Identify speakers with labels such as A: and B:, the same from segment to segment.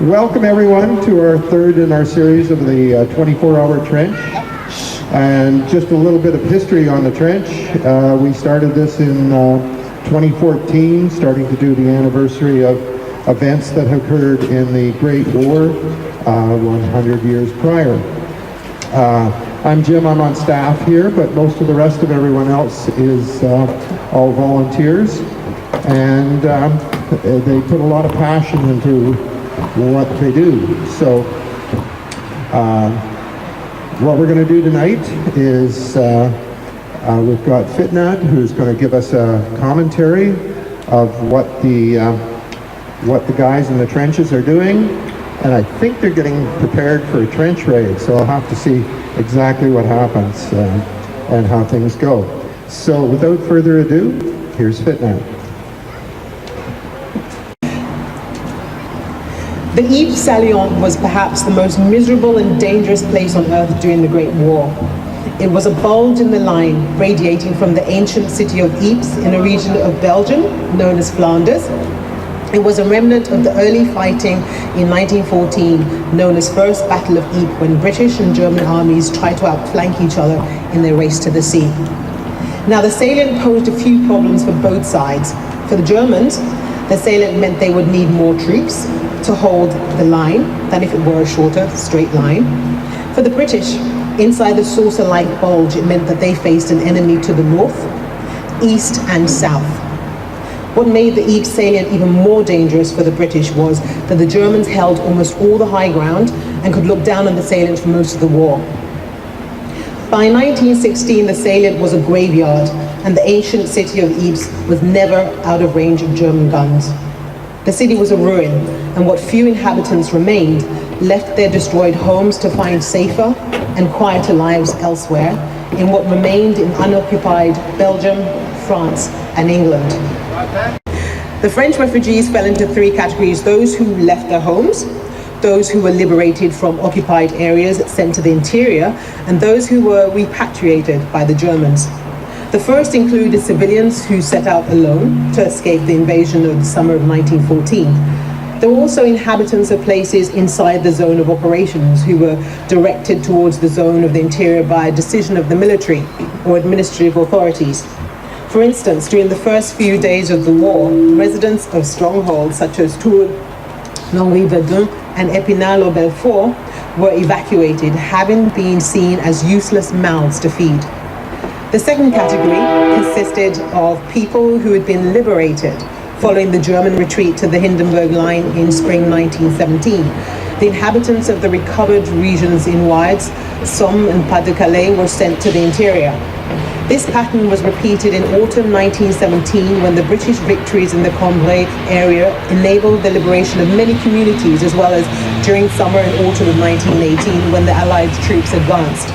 A: Welcome everyone to our third in our series of the 24-hour trench. And just a little bit of history on the trench. We started this in 2014, starting to do the anniversary of events that occurred in the Great War 100 years prior. I'm Jim, I'm on staff here, but most of the rest of everyone else is all volunteers. And they put a lot of passion into what they do. So what we're going to do tonight is we've got Fitnat, who's going to give us a commentary of what the guys in the trenches are doing, and I think they're getting prepared for a trench raid, so I'll have to see exactly what happens and how things go. So without further ado, here's Fitnat.
B: The Ypres Salient was perhaps the most miserable and dangerous place on earth during the Great War. It was a bulge in the line radiating from the ancient city of Ypres in a region of Belgium known as Flanders. It was a remnant of the early fighting in 1914 known as First Battle of Ypres, when British and German armies tried to outflank each other in their race to the sea. Now the salient posed a few problems for both sides. For the Germans, the salient meant they would need more troops to hold the line than if it were a shorter, straight line. For the British, inside the saucer-like bulge, it meant that they faced an enemy to the north, east and south. What made the Ypres salient even more dangerous for the British was that the Germans held almost all the high ground and could look down on the salient for most of the war. By 1916, the salient was a graveyard, and the ancient city of Ypres was never out of range of German guns. The city was a ruin, and what few inhabitants remained left their destroyed homes to find safer and quieter lives elsewhere in what remained in unoccupied Belgium, France, and England. The French refugees fell into three categories: those who left their homes, those who were liberated from occupied areas sent to the interior, and those who were repatriated by the Germans. The first included civilians who set out alone to escape the invasion of the summer of 1914. There were also inhabitants of places inside the zone of operations who were directed towards the zone of the interior by a decision of the military or administrative authorities. For instance, during the first few days of the war, residents of strongholds such as Tours, Longwy-Verdun, and Epinal-or-Belfort were evacuated, having been seen as useless mouths to feed. The second category consisted of people who had been liberated following the German retreat to the Hindenburg Line in spring 1917. The inhabitants of the recovered regions in Oise, Somme and Pas-de-Calais were sent to the interior. This pattern was repeated in autumn 1917 when the British victories in the Cambrai area enabled the liberation of many communities, as well as during summer and autumn of 1918 when the Allied troops advanced.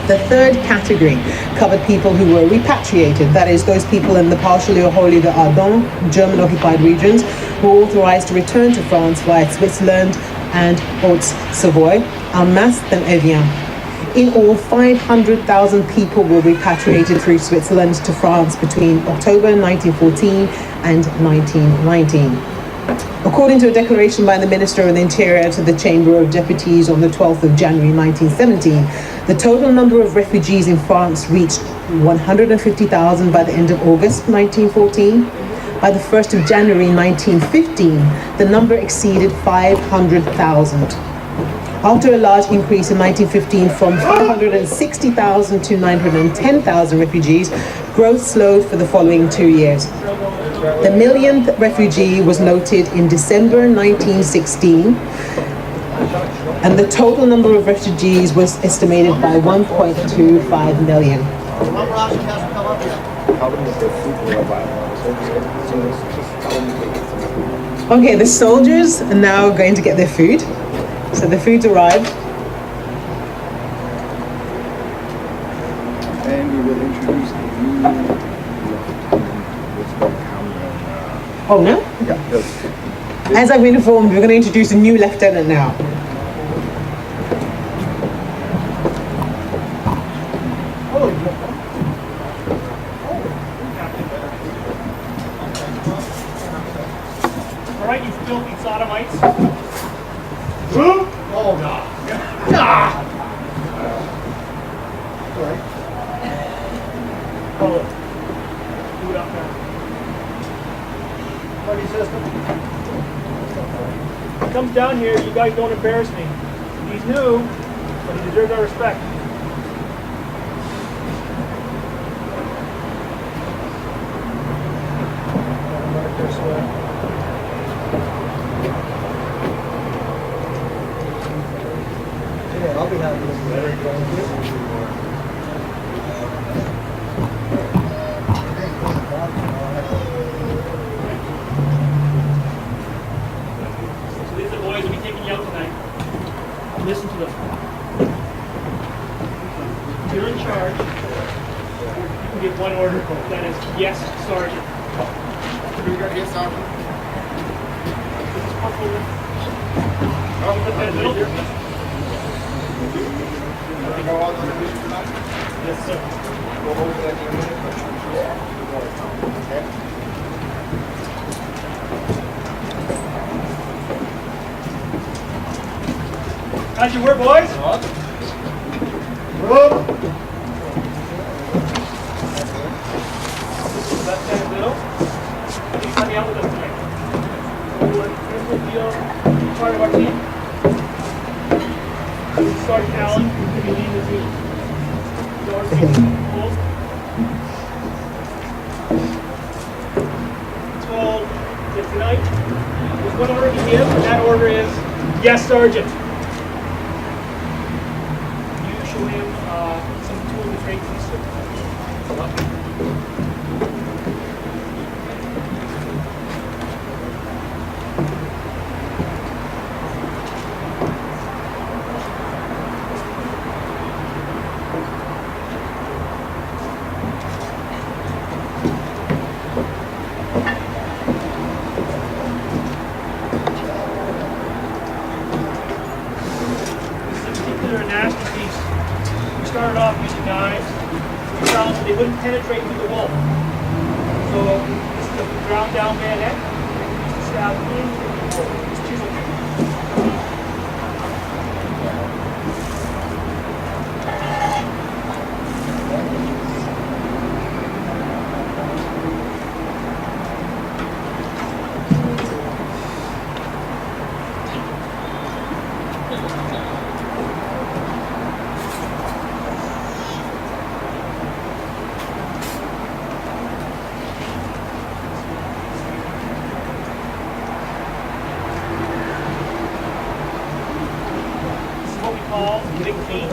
B: The third category covered people who were repatriated, that is, those people in the partially or wholly the Ardennes, German-occupied regions, who were authorized to return to France via Switzerland and Haute-Savoie, Alsace and Evian. In all, 500,000 people were repatriated through Switzerland to France between October 1914 and 1919. According to a declaration by the Minister of the Interior to the Chamber of Deputies on the 12th of January 1917, the total number of refugees in France reached 150,000 by the end of August 1914. By the 1st of January 1915, the number exceeded 500,000. After a large increase in 1915 from 560,000 to 910,000 refugees, growth slowed for the following 2 years. The millionth refugee was noted in December 1916, and the total number of refugees was estimated by 1.25 million. Okay, the soldiers are now going to get their food. So the food's arrived.
C: And we will introduce a new
B: Oh, no?
C: Yeah.
B: As I've been informed, we're going to introduce a new lieutenant now.
D: All right, you filthy sodomites. buddy system. When he comes down here, you guys don't embarrass me. He's new, but he deserves our respect. This way.
C: Yeah, I'll be happy with that.
D: So these are the boys who'll be taking you out tonight. Listen to them. You're in charge. You can give one order. That is, yes, Sergeant. Yes, Sergeant. This is Corporal. Put that in the middle. Yes, sir. How'd you work, boys? Rope. Left hand middle. Please help me out with this tonight. Feel part of our team. Sergeant Allen, if you lead the team. Doors closed. Told that tonight, there's one order to give, and that order is, yes, Sergeant. You show him some tools to trade these. Started off using knives. We found that they wouldn't penetrate through the wool. So this is a ground down bayonet. We used to stab into the wool. It's chisel. Big team.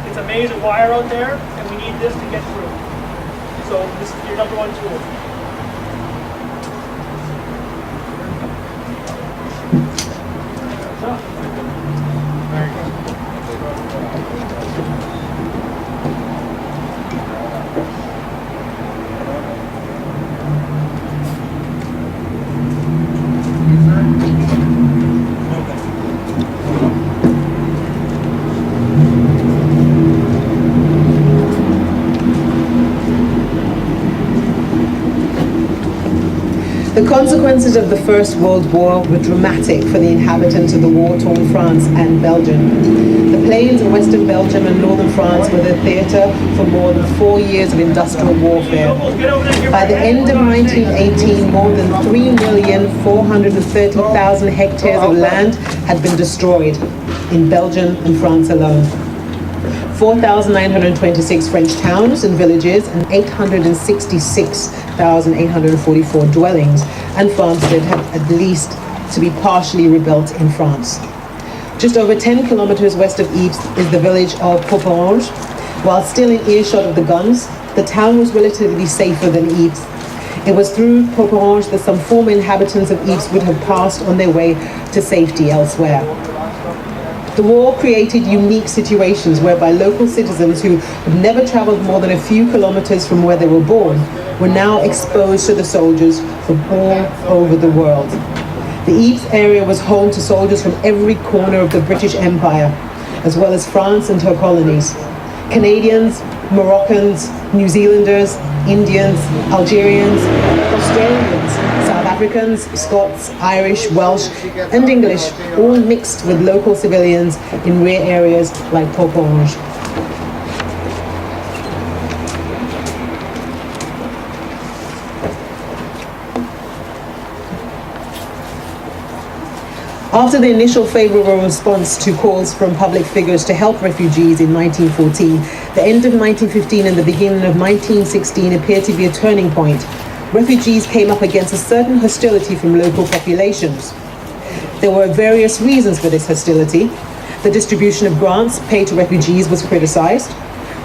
D: It's a maze of wire out there, and we need this to get through. So this is your number one tool.
B: The consequences of the First World War were dramatic for the inhabitants of the war-torn France and Belgium. The plains of western Belgium and northern France were the theatre for more than 4 years of industrial warfare. By the end of 1918, more than 3,430,000 hectares of land had been destroyed in Belgium and France alone. 4,926 French towns and villages and 866,844 dwellings and farmsteads had at least to be partially rebuilt in France. Just over 10 kilometers west of Ypres is the village of Port Moody. While still in earshot of the guns, the town was relatively safer than Ypres. It was through Port Moody that some former inhabitants of Ypres would have passed on their way to safety elsewhere. The war created unique situations whereby local citizens who had never traveled more than a few kilometers from where they were born were now exposed to the soldiers from all over the world. The Ypres area was home to soldiers from every corner of the British Empire, as well as France and her colonies. Canadians, Moroccans, New Zealanders, Indians, Algerians, Australians, South Africans, Scots, Irish, Welsh, and English, all mixed with local civilians in rare areas like Port Moody. After the initial favorable response to calls from public figures to help refugees in 1914, the end of 1915 and the beginning of 1916 appeared to be a turning point. Refugees came up against a certain hostility from local populations. There were various reasons for this hostility. The distribution of grants paid to refugees was criticized.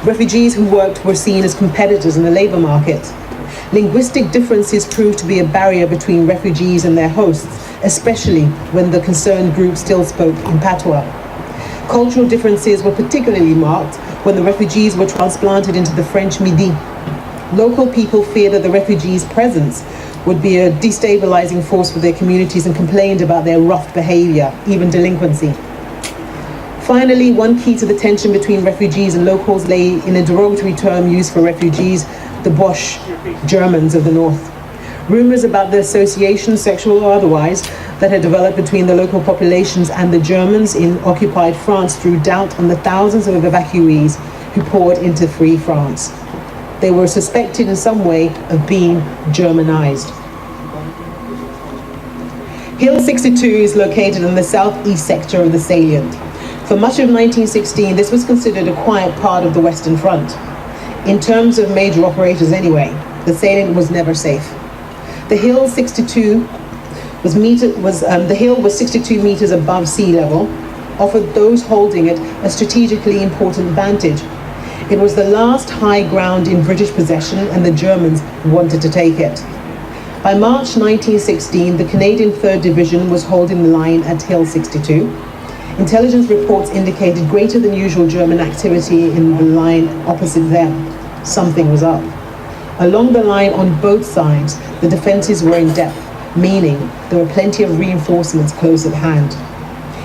B: Refugees who worked were seen as competitors in the labor market. Linguistic differences proved to be a barrier between refugees and their hosts, especially when the concerned group still spoke in patois. Cultural differences were particularly marked when the refugees were transplanted into the French Midi. Local people feared that the refugees' presence would be a destabilizing force for their communities and complained about their rough behavior, even delinquency. Finally, one key to the tension between refugees and locals lay in a derogatory term used for refugees, the Bosch Germans of the North. Rumors about the association, sexual or otherwise, that had developed between the local populations and the Germans in occupied France threw doubt on the thousands of evacuees who poured into free France. They were suspected in some way of being Germanized. Hill 62 is located in the southeast sector of the salient. For much of 1916, this was considered a quiet part of the Western Front. In terms of major operators anyway, the salient was never safe. The hill 62 the hill was 62 meters above sea level, offered those holding it a strategically important vantage. It was the last high ground in British possession, and the Germans wanted to take it. By March 1916, the Canadian 3rd Division was holding the line at Hill 62. Intelligence reports indicated greater than usual German activity in the line opposite them. Something was up. Along the line on both sides, the defenses were in depth, meaning there were plenty of reinforcements close at hand.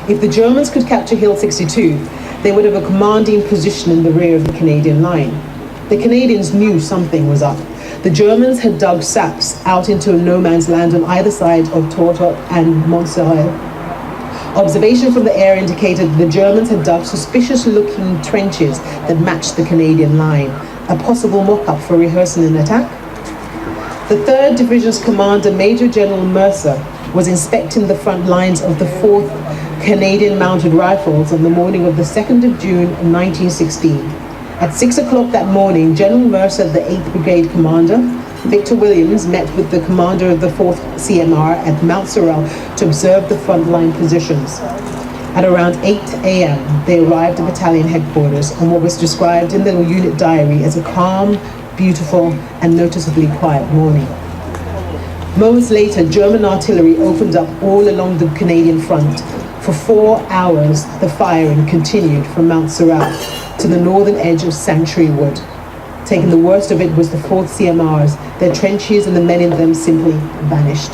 B: If the Germans could capture Hill 62, they would have a commanding position in the rear of the Canadian line. The Canadians knew something was up. The Germans had dug saps out into a no man's land on either side of Tortot and Montserrat. Observation from the air indicated the Germans had dug suspicious-looking trenches that matched the Canadian line, a possible mock-up for rehearsing an attack. The 3rd Division's commander, Major General Mercer, was inspecting the front lines of the 4th Canadian Mounted Rifles on the morning of the 2nd of June 1916. At 6 o'clock that morning, General Mercer, the 8th Brigade commander, Victor Williams, met with the commander of the 4th CMR at Mount Sorel to observe the frontline positions. At around 8 a.m., they arrived at battalion headquarters on what was described in the unit diary as a calm, beautiful, and noticeably quiet morning. Moments later, German artillery opened up all along the Canadian front. For 4 hours, the firing continued from Mount Sorel to the northern edge of Sanctuary Wood. Taking the worst of it was the 4th CMRs. Their trenches and the men in them simply vanished.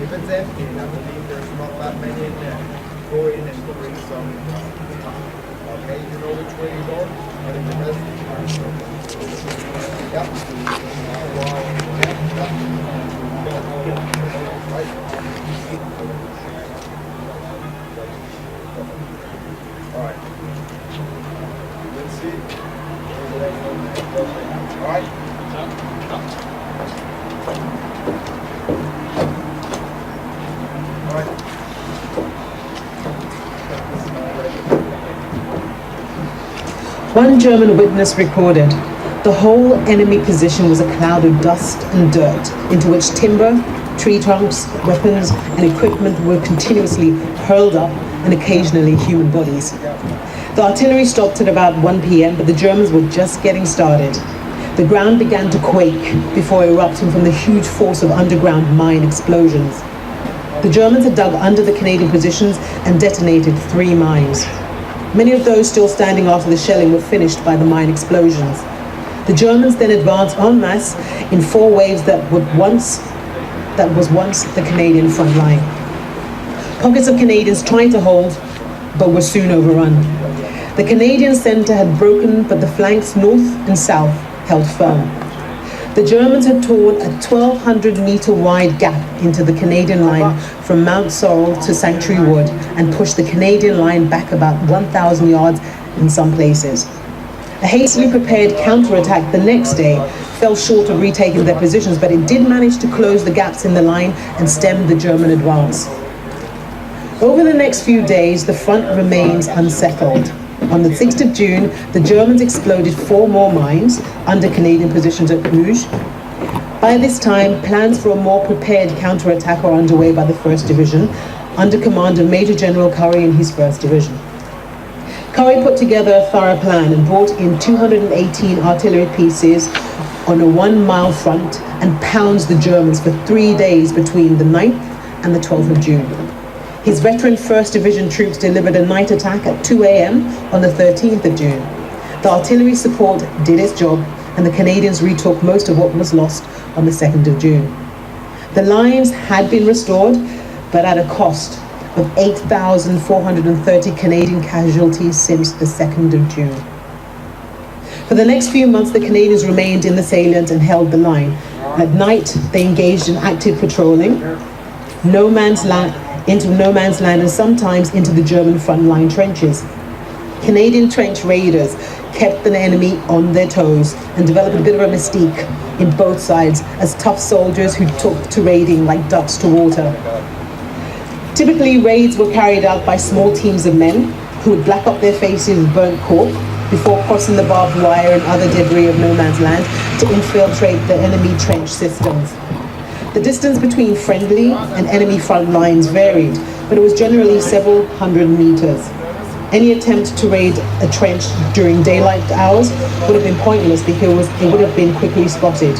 C: If it's empty, I believe there's not that many in there. Go in and bring some. Okay, you know which way you go? I think the rest. Yep. Wow. Yep. right? All right.
B: One German witness recorded, the whole enemy position was a cloud of dust and dirt into which timber, tree trunks, weapons and equipment were continuously hurled up and occasionally human bodies. The artillery stopped at about 1 p.m. but the Germans were just getting started. The ground began to quake before erupting from the huge force of underground mine explosions. The Germans had dug under the Canadian positions and detonated 3 mines. Many of those still standing after the shelling were finished by the mine explosions. The Germans then advanced en masse in 4 waves that was once the Canadian front line. Pockets of Canadians tried to hold, but were soon overrun. The Canadian centre had broken, but the flanks north and south held firm. The Germans had torn a 1,200-metre wide gap into the Canadian line from Mount Sorrel to Sanctuary Wood and pushed the Canadian line back about 1,000 yards in some places. A hastily prepared counterattack the next day fell short of retaking their positions, but it did manage to close the gaps in the line and stem the German advance. Over the next few days, the front remains unsettled. On the 6th of June, the Germans exploded 4 more mines under Canadian positions at Bruges. By this time, plans for a more prepared counterattack are underway by the 1st Division, under command of Major General Curry and his 1st Division. Curry put together a thorough plan and brought in 218 artillery pieces on a 1-mile front and pounds the Germans for 3 days between the 9th and the 12th of June. His veteran 1st Division troops delivered a night attack at 2 a.m. on the 13th of June. The artillery support did its job and the Canadians retook most of what was lost on the 2nd of June. The lines had been restored, but at a cost of 8,430 Canadian casualties since the 2nd of June. For the next few months, the Canadians remained in the salient and held the line. At night, they engaged in active patrolling, into no man's land and sometimes into the German frontline trenches. Canadian trench raiders kept the enemy on their toes and developed a bit of a mystique in both sides as tough soldiers who took to raiding like ducks to water. Typically, raids were carried out by small teams of men who would black up their faces with burnt cork before crossing the barbed wire and other debris of no man's land to infiltrate the enemy trench systems. The distance between friendly and enemy front lines varied, but it was generally several hundred meters. Any attempt to raid a trench during daylight hours would have been pointless because it would have been quickly spotted.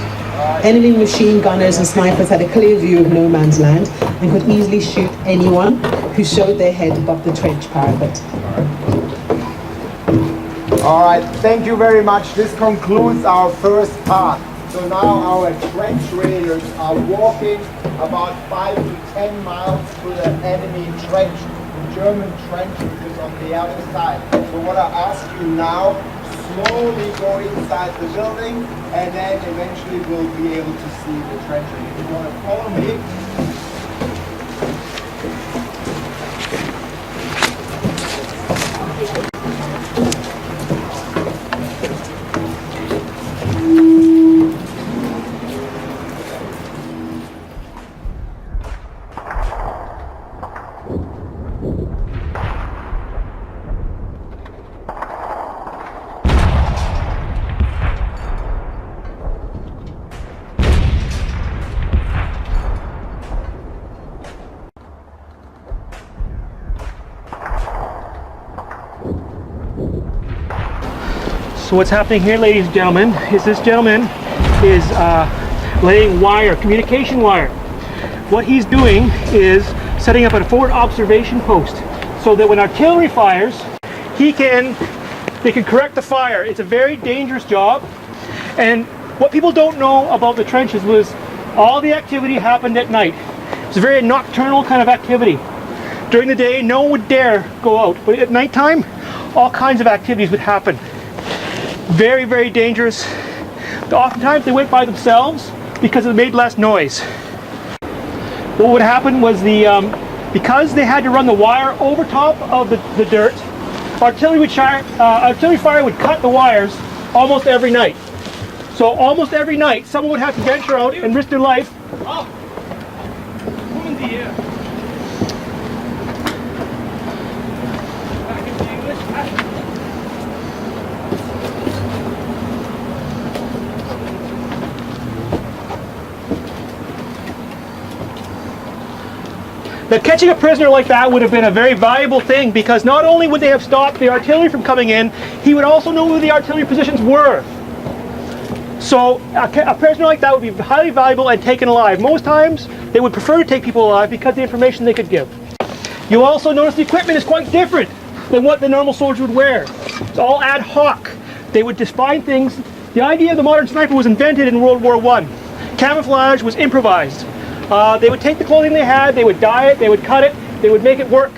B: Enemy machine gunners and snipers had a clear view of no man's land and could easily shoot anyone who showed their head above the trench parapet.
C: All right, thank you very much. This concludes our first part. So now our trench raiders are walking about 5 to 10 miles to the enemy trench, the German trench, which is on the other side. So what I ask you now, slowly go inside the building, and then eventually we'll be able to see the trench. If you want to follow me.
D: So what's happening here, ladies and gentlemen, is this gentleman is laying wire, communication wire. What he's doing is setting up a forward observation post so that when artillery fires, they can correct the fire. It's a very dangerous job. And what people don't know about the trenches was all the activity happened at night. It's a very nocturnal kind of activity. During the day, no one would dare go out, but at nighttime, all kinds of activities would happen. Very, very dangerous. Oftentimes they went by themselves because it made less noise. What would happen was because they had to run the wire over top of the dirt, artillery fire would cut the wires almost every night. So almost every night, someone would have to venture out and risk their life. Oh, woman's here. Back into English. Now, catching a prisoner like that would have been a very valuable thing, because not only would they have stopped the artillery from coming in, he would also know where the artillery positions were. So a prisoner like that would be highly valuable and taken alive. Most times they would prefer to take people alive because of the information they could give. You'll also notice the equipment is quite different than what the normal soldier would wear. It's all ad hoc. They would just find things. The idea of the modern sniper was invented in World War I. Camouflage was improvised. They would take the clothing they had, they would dye it, they would cut it, they would make it work.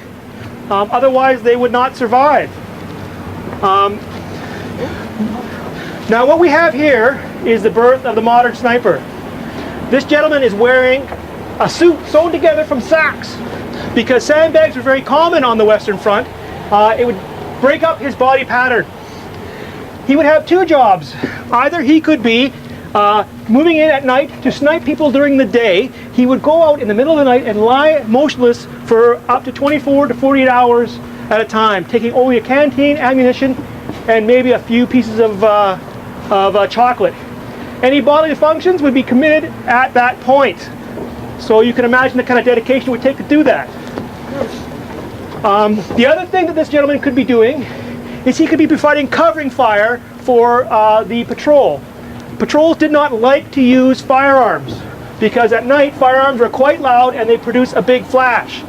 D: Otherwise they would not survive. Now what we have here is the birth of the modern sniper. This gentleman is wearing a suit sewn together from sacks, because sandbags were very common on the Western Front. It would break up his body pattern. He would have two jobs. Either he could be moving in at night to snipe people during the day. He would go out in the middle of the night and lie motionless for up to 24 to 48 hours at a time, taking only a canteen, ammunition, and maybe a few pieces of chocolate. Any bodily functions would be committed at that point. So you can imagine the kind of dedication it would take to do that. The other thing that this gentleman could be doing is he could be providing covering fire for the patrol. Patrols did not like to use firearms, because at night firearms were quite loud and they produce a big flash.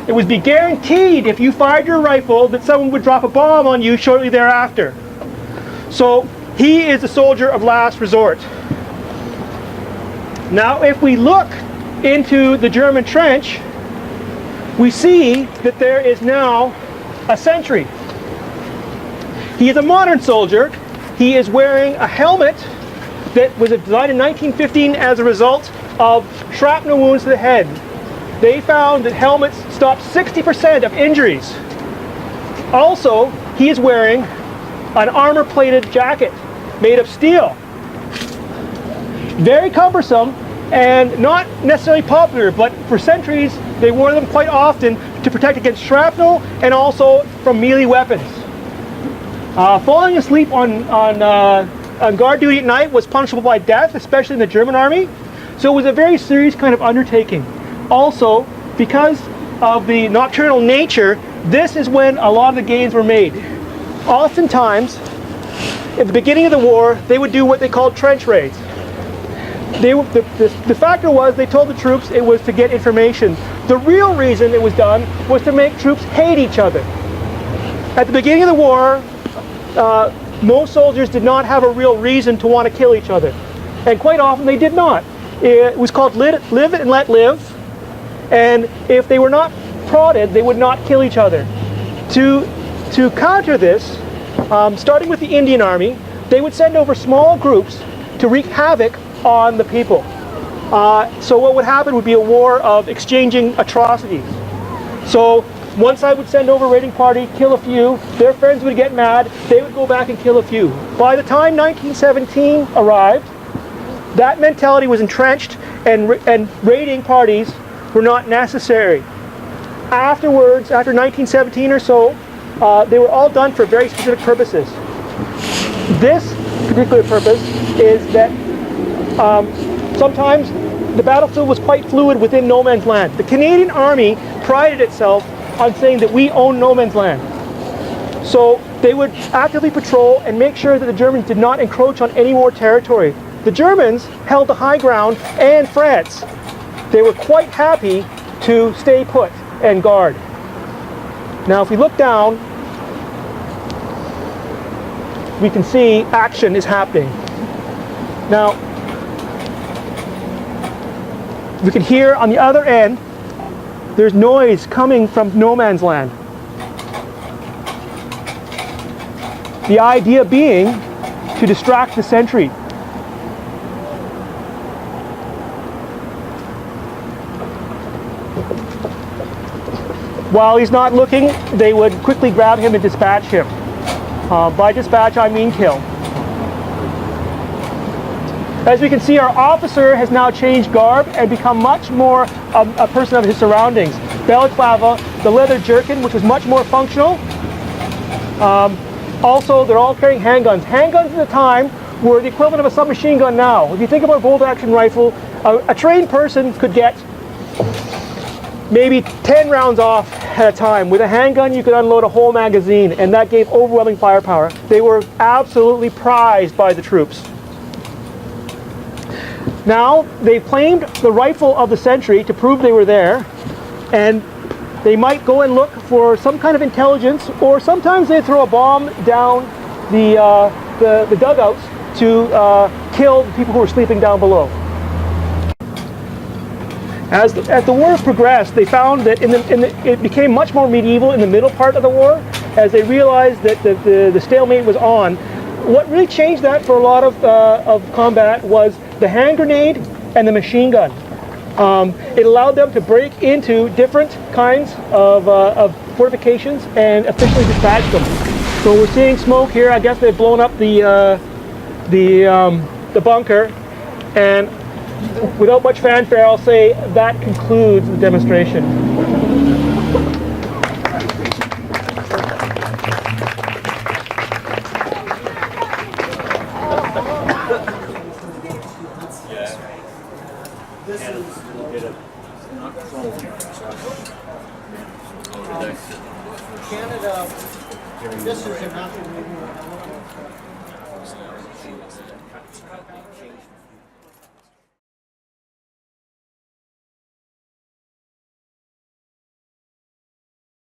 D: It would be guaranteed if you fired your rifle that someone would drop a bomb on you shortly thereafter. So he is a soldier of last resort. Now if we look into the German trench, we see that there is now a sentry. He is a modern soldier. He is wearing a helmet that was designed in 1915 as a result of shrapnel wounds to the head. They found that helmets stopped 60% of injuries. Also, he is wearing an armor-plated jacket made of steel. Very cumbersome and not necessarily popular, but for sentries they wore them quite often to protect against shrapnel and also from melee weapons. Falling asleep on guard duty at night was punishable by death, especially in the German army. So it was a very serious kind of undertaking. Also, because of the nocturnal nature, this is when a lot of the gains were made. Oftentimes, at the beginning of the war, they would do what they called trench raids. The factor was they told the troops it was to get information. The real reason it was done was to make troops hate each other. At the beginning of the war, most soldiers did not have a real reason to want to kill each other. And quite often they did not. It was called live and let live. And if they were not prodded, they would not kill each other. To counter this, starting with the Indian Army, they would send over small groups to wreak havoc on the people. So what would happen would be a war of exchanging atrocities. So one side would send over a raiding party, kill a few, their friends would get mad, they would go back and kill a few. By the time 1917 arrived, that mentality was entrenched, and raiding parties were not necessary. Afterwards, after 1917 or so, they were all done for very specific purposes. This particular purpose is that sometimes the battlefield was quite fluid within no man's land. The Canadian Army prided itself on saying that we own no man's land. So they would actively patrol and make sure that the Germans did not encroach on any more territory. The Germans held the high ground, and France. They were quite happy to stay put and guard. Now if we look down, we can see action is happening. Now, we can hear on the other end, there's noise coming from no man's land. The idea being to distract the sentry. While he's not looking, they would quickly grab him and dispatch him. By dispatch, I mean kill. As we can see, our officer has now changed garb and become much more a person of his surroundings. Balaclava, the leather jerkin, which was much more functional. Also, they're all carrying handguns. Handguns at the time were the equivalent of a submachine gun now. If you think about a bolt-action rifle, a trained person could get maybe 10 rounds off at a time. With a handgun, you could unload a whole magazine, and that gave overwhelming firepower. They were absolutely prized by the troops. Now, they've claimed the rifle of the century to prove they were there, and they might go and look for some kind of intelligence, or sometimes they throw a bomb down the dugouts to kill the people who were sleeping down below. As the war progressed, they found that it became much more medieval in the middle part of the war, as they realized that the stalemate was on. What really changed that for a lot of combat was the hand grenade and the machine gun. It allowed them to break into different kinds of fortifications and efficiently dispatch them. So we're seeing smoke here. I guess they've blown up the bunker, and without much fanfare, I'll say that concludes the demonstration.
C: Canada, this is a